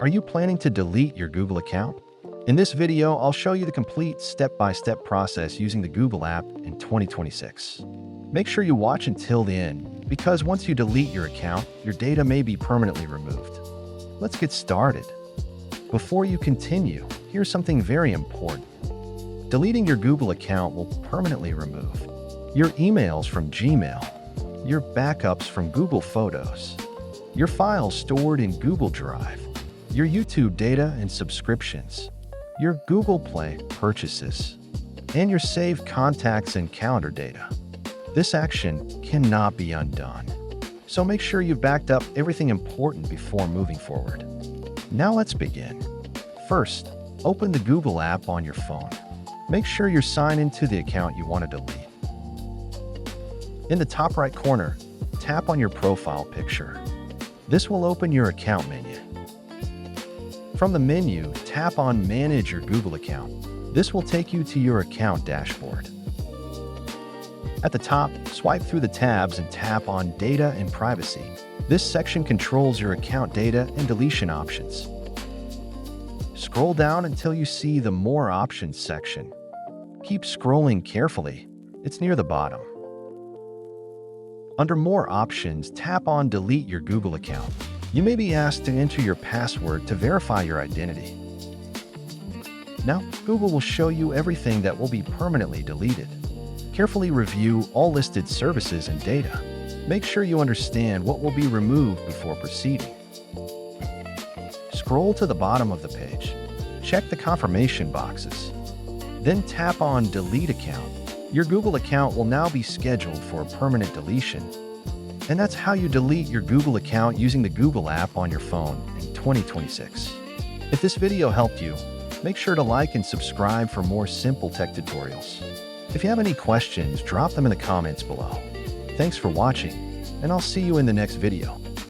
Are you planning to delete your Google account? In this video, I'll show you the complete step-by-step process using the Google app in 2026. Make sure you watch until the end, because once you delete your account, your data may be permanently removed. Let's get started. Before you continue, here's something very important. Deleting your Google account will permanently remove your emails from Gmail, your backups from Google Photos, your files stored in Google Drive, your YouTube data and subscriptions, your Google Play purchases, and your saved contacts and calendar data. This action cannot be undone, so make sure you've backed up everything important before moving forward. Now let's begin. First, open the Google app on your phone. Make sure you're signed into the account you want to delete. In the top right corner, tap on your profile picture. This will open your account menu. From the menu, tap on Manage your Google account. This will take you to your account dashboard. At the top, swipe through the tabs and tap on Data and Privacy. This section controls your account data and deletion options. Scroll down until you see the More Options section. Keep scrolling carefully. It's near the bottom. Under More Options, tap on Delete your Google account. You may be asked to enter your password to verify your identity. Now, Google will show you everything that will be permanently deleted. Carefully review all listed services and data. Make sure you understand what will be removed before proceeding. Scroll to the bottom of the page. Check the confirmation boxes. Then tap on Delete Account. Your Google account will now be scheduled for permanent deletion. And that's how you delete your Google account using the Google app on your phone in 2026. If this video helped you, make sure to like and subscribe for more simple tech tutorials. If you have any questions, drop them in the comments below. Thanks for watching, and I'll see you in the next video.